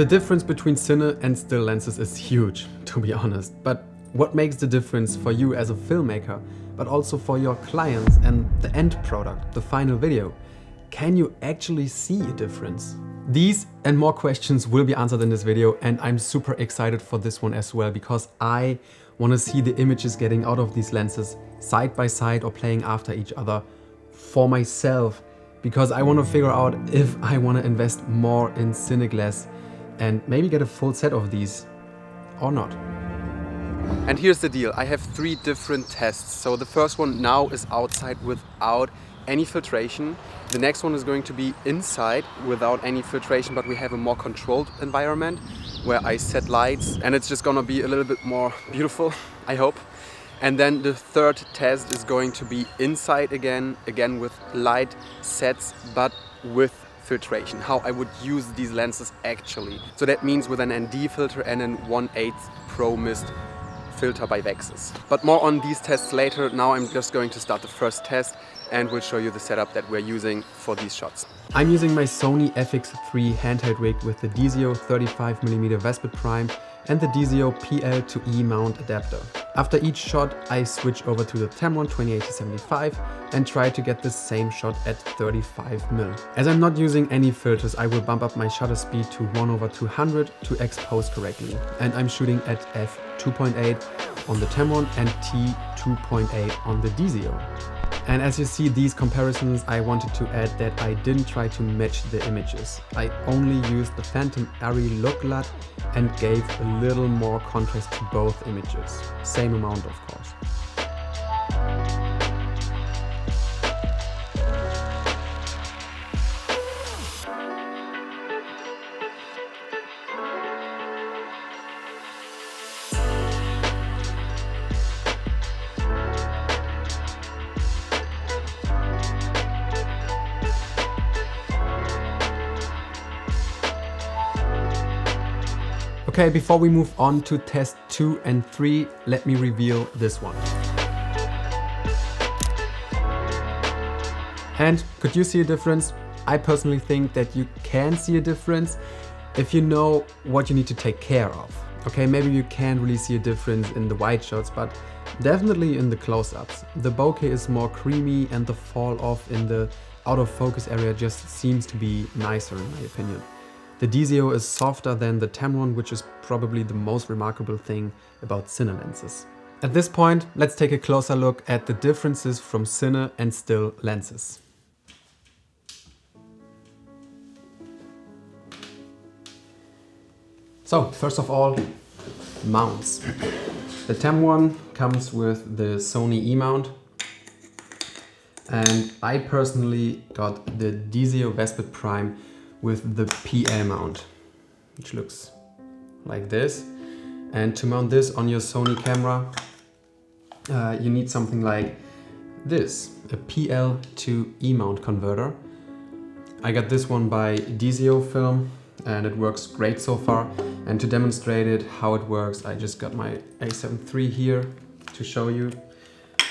The difference between cine and still lenses is huge, to be honest. But what makes the difference for you as a filmmaker, but also for your clients and the end product, the final video? Can you actually see a difference? These and more questions will be answered in this video, and I'm super excited for this one as well, because I want to see the images getting out of these lenses side by side or playing after each other for myself, because I want to figure out if I want to invest more in Cineglass and maybe get a full set of these or not. And here's the deal, I have 3 different tests. So the first one now is outside without any filtration. The next one is going to be inside without any filtration, but we have a more controlled environment where I set lights, and it's just gonna be a little bit more beautiful, I hope. And then the third test is going to be inside again with light sets, but with filtration, how I would use these lenses actually. So that means with an ND filter and an 1/8 Pro Mist filter by Vexus. But more on these tests later. Now I'm just going to start the first test and we'll show you the setup that we're using for these shots. I'm using my Sony FX3 handheld rig with the DZO 35mm Vespid Prime and the DZO PL to E mount adapter. After each shot, I switch over to the Tamron 2080-75 and try to get the same shot at 35mm. As I'm not using any filters, I will bump up my shutter speed to 1/200 to expose correctly. And I'm shooting at f2.8 on the Tamron and t2.8 on the DZO. And as you see these comparisons, I wanted to add that I didn't try to match the images. I only used the Phantom Airy look LUT and gave a little more contrast to both images. Same amount, of course. Okay, before we move on to test 2 and 3, let me reveal this one. And could you see a difference? I personally think that you can see a difference if you know what you need to take care of. Okay, maybe you can't really see a difference in the wide shots, but definitely in the close-ups. The bokeh is more creamy and the fall off in the out of focus area just seems to be nicer in my opinion. The DZO is softer than the Tamron, which is probably the most remarkable thing about cine lenses. At this point, let's take a closer look at the differences from cine and still lenses. So, first of all, mounts. The Tamron comes with the Sony E-mount, and I personally got the DZO VESPID Prime with the PL mount, which looks like this. And to mount this on your Sony camera, you need something like this, a PL to E mount converter. I got this one by DZO Film and it works great so far. And to demonstrate it, how it works, I just got my A7 III here to show you.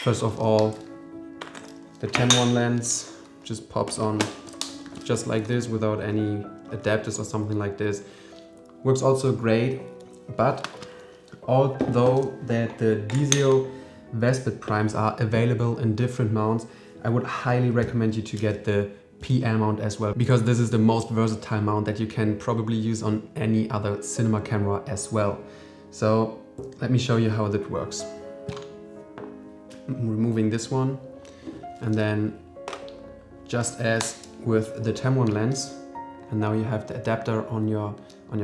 First of all, the Tamron lens just pops on just like this without any adapters or something like this. Works also great, but although that the DZO VESPID Primes are available in different mounts, I would highly recommend you to get the PL mount as well, because this is the most versatile mount that you can probably use on any other cinema camera as well. So let me show you how that works. I'm removing this one, and then just as with the Tamron lens, and now you have the adapter on your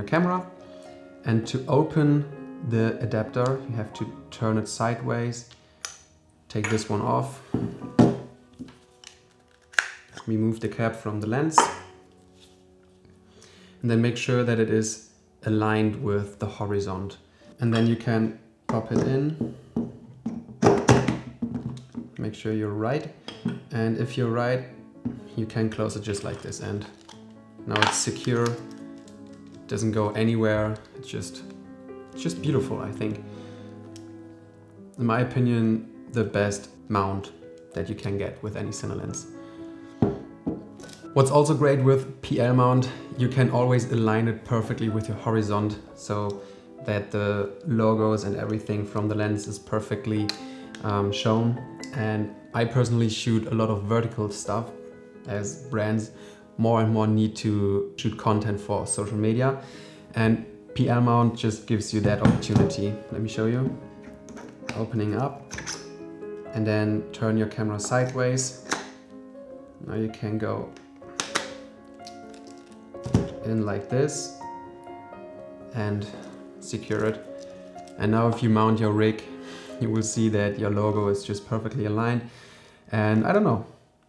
camera. And to open the adapter, you have to turn it sideways, take this one off, remove the cap from the lens, and then make sure that it is aligned with the horizon. And then you can pop it in, make sure you're right, and if you're right, you can close it just like this, and now it's secure, doesn't go anywhere. It's just beautiful, I think. In my opinion, the best mount that you can get with any cine lens. What's also great with PL mount, you can always align it perfectly with your horizon so that the logos and everything from the lens is perfectly shown. And I personally shoot a lot of vertical stuff as brands more and more need to shoot content for social media, and PL mount just gives you that opportunity. Let me show you. Opening up and then turn your camera sideways. Now you can go in like this and secure it. And now if you mount your rig, you will see that your logo is just perfectly aligned. And I don't know,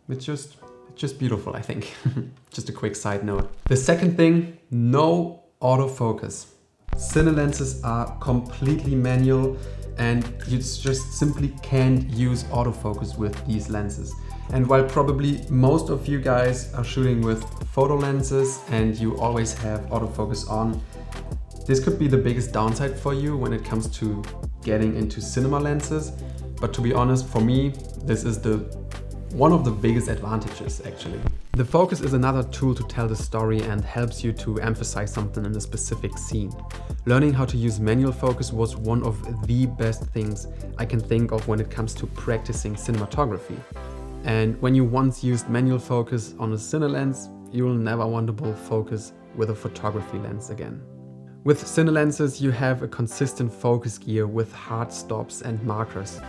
it's just beautiful, I think. Just a quick side note. The second thing, no autofocus. Cine lenses are completely manual and you just simply can't use autofocus with these lenses. And while probably most of you guys are shooting with photo lenses and you always have autofocus on, this could be the biggest downside for you when it comes to getting into cinema lenses. But to be honest, for me, this is one of the biggest advantages actually. The focus is another tool to tell the story and helps you to emphasize something in a specific scene. Learning how to use manual focus was one of the best things I can think of when it comes to practicing cinematography. And when you once used manual focus on a cine lens, you'll never want to focus with a photography lens again. With cine lenses, you have a consistent focus gear with hard stops and markers.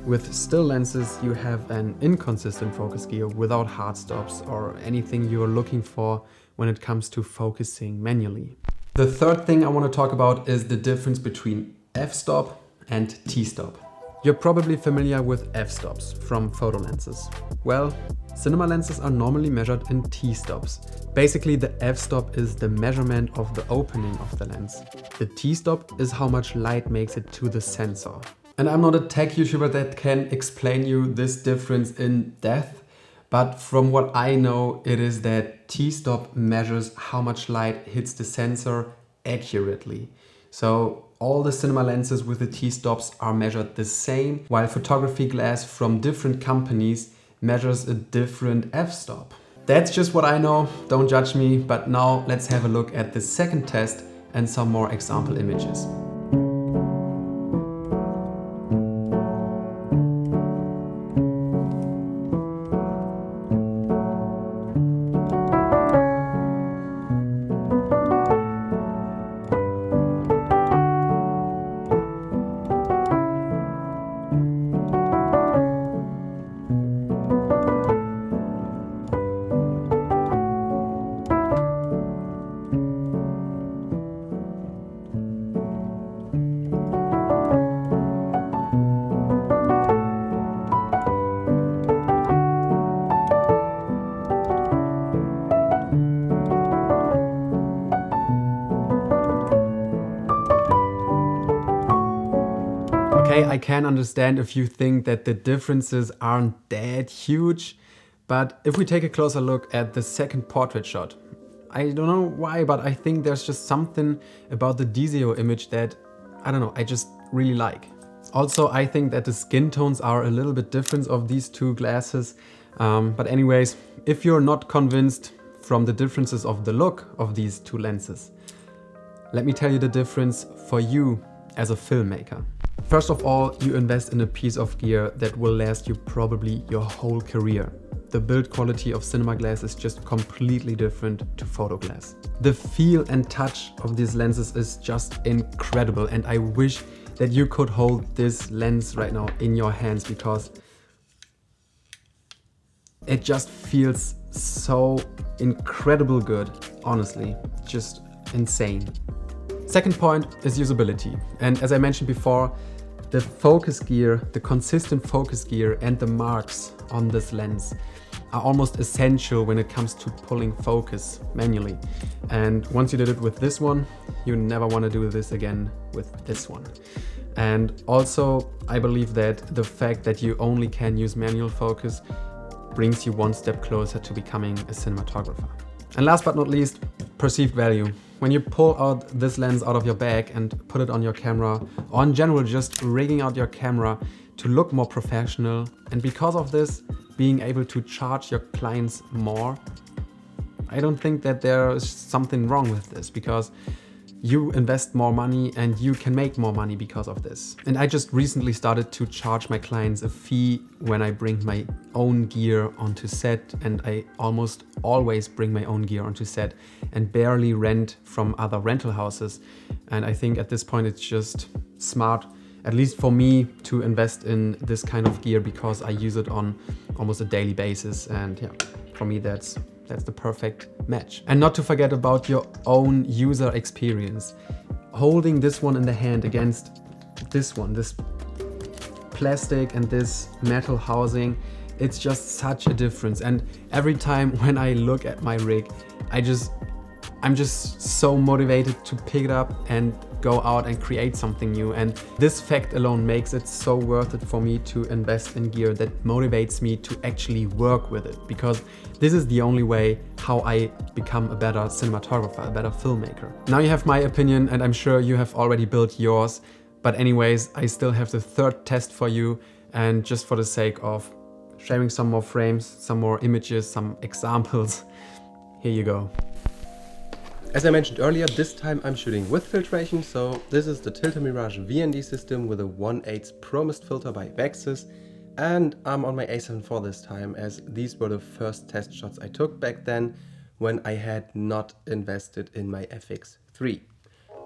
With still lenses, you have an inconsistent focus gear without hard stops or anything you're looking for when it comes to focusing manually. The third thing I want to talk about is the difference between f-stop and t-stop. You're probably familiar with f-stops from photo lenses. Well, cinema lenses are normally measured in t-stops. Basically, the f-stop is the measurement of the opening of the lens. The t-stop is how much light makes it to the sensor. And I'm not a tech YouTuber that can explain you this difference in depth, but from what I know, it is that t-stop measures how much light hits the sensor accurately. So all the cinema lenses with the t-stops are measured the same, while photography glass from different companies measures a different f-stop. That's just what I know, don't judge me, but now let's have a look at the second test and some more example images. Okay, I can understand if you think that the differences aren't that huge, but if we take a closer look at the second portrait shot, I don't know why, but I think there's just something about the DZO image that, I don't know, I just really like. Also, I think that the skin tones are a little bit different of these two glasses. But anyways, if you're not convinced from the differences of the look of these two lenses, let me tell you the difference for you as a filmmaker. First of all, you invest in a piece of gear that will last you probably your whole career. The build quality of cinema glass is just completely different to photo glass. The feel and touch of these lenses is just incredible, and I wish that you could hold this lens right now in your hands because it just feels so incredible good, honestly, just insane. Second point is usability. And as I mentioned before, the focus gear, the consistent focus gear and the marks on this lens are almost essential when it comes to pulling focus manually. And once you did it with this one, you never want to do this again with this one. And also, I believe that the fact that you only can use manual focus brings you one step closer to becoming a cinematographer. And last but not least, perceived value. When you pull out this lens out of your bag and put it on your camera, or in general just rigging out your camera to look more professional, and because of this, being able to charge your clients more, I don't think that there is something wrong with this, because you invest more money and you can make more money because of this. And I just recently started to charge my clients a fee when I bring my own gear onto set, and I almost always bring my own gear onto set and barely rent from other rental houses. And I think at this point it's just smart, at least for me, to invest in this kind of gear because I use it on almost a daily basis. And yeah, for me that's the perfect match. And not to forget about your own user experience. Holding this one in the hand against this one, this plastic and this metal housing, it's just such a difference. And every time when I look at my rig, I'm just so motivated to pick it up and go out and create something new. And this fact alone makes it so worth it for me to invest in gear that motivates me to actually work with it, because this is the only way how I become a better cinematographer, a better filmmaker. Now you have my opinion, and I'm sure you have already built yours. But anyways, I still have the third test for you, and just for the sake of sharing some more frames, some more images, some examples, here you go. As I mentioned earlier, this time I'm shooting with filtration, so this is the Tilta Mirage VND system with a 1/8 Pro Mist filter by Vexus, and I'm on my A7 IV this time, as these were the first test shots I took back then when I had not invested in my FX3.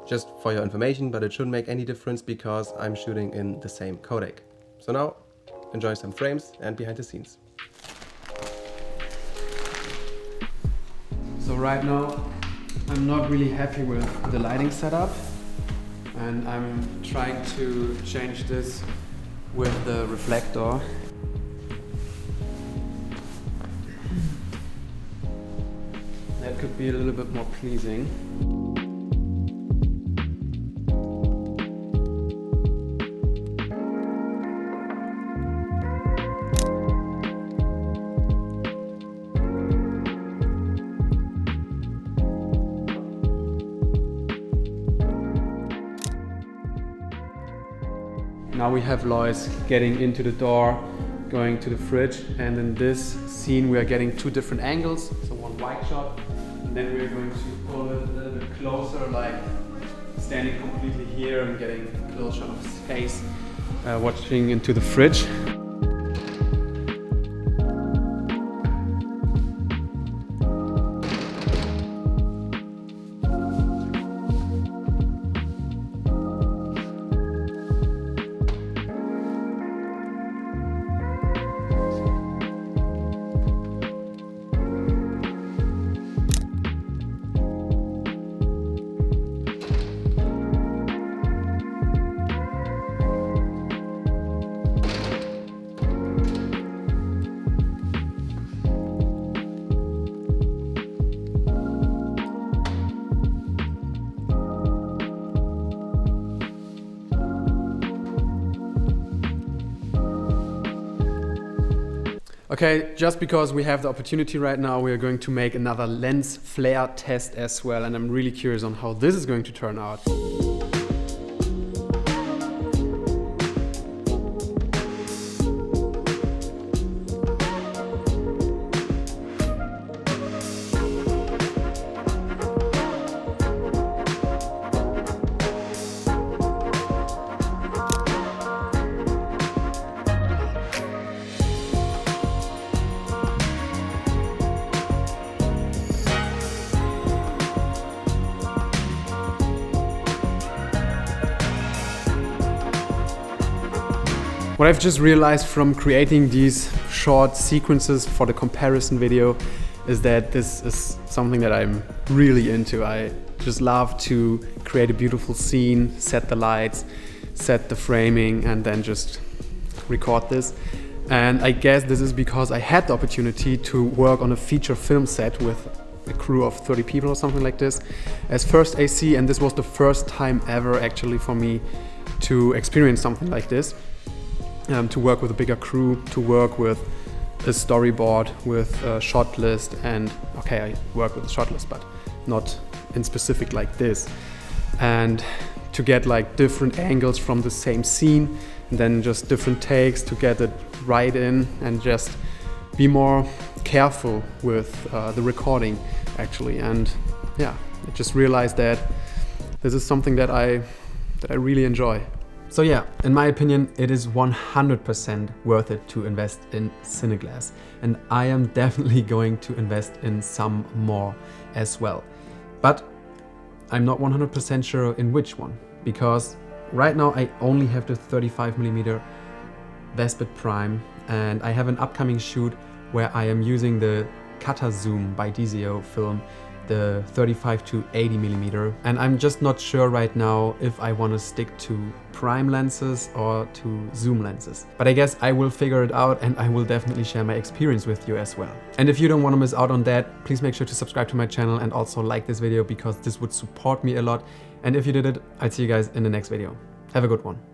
Just for your information, but it shouldn't make any difference because I'm shooting in the same codec. So now, enjoy some frames and behind the scenes. So right now, I'm not really happy with the lighting setup, and I'm trying to change this with the reflector. That could be a little bit more pleasing. Now we have Lois getting into the door, going to the fridge, and in this scene we are getting two different angles, so one wide shot, and then we're going to pull it a little bit closer, like standing completely here and getting a close shot of his face, watching into the fridge. Okay, just because we have the opportunity right now, we are going to make another lens flare test as well, and I'm really curious on how this is going to turn out. What I've just realized from creating these short sequences for the comparison video is that this is something that I'm really into. I just love to create a beautiful scene, set the lights, set the framing, and then just record this. And I guess this is because I had the opportunity to work on a feature film set with a crew of 30 people or something like this as first AC, and this was the first time ever actually for me to experience something like this. To work with a bigger crew, to work with a storyboard, with a shot list, and okay, I work with a shot list, but not in specific like this. And to get like different angles from the same scene, and then just different takes to get it right in and just be more careful with the recording actually, and yeah, I just realized that this is something that I really enjoy. So yeah, in my opinion, it is 100% worth it to invest in CINE glass, and I am definitely going to invest in some more as well. But I'm not 100% sure in which one, because right now I only have the 35mm VESPID Prime, and I have an upcoming shoot where I am using the Cutter Zoom by DZO film, the 35 to 80mm, and I'm just not sure right now if I want to stick to prime lenses or to zoom lenses. But I guess I will figure it out, and I will definitely share my experience with you as well. And if you don't want to miss out on that, please make sure to subscribe to my channel and also like this video, because this would support me a lot. And if you did it, I'll see you guys in the next video. Have a good one.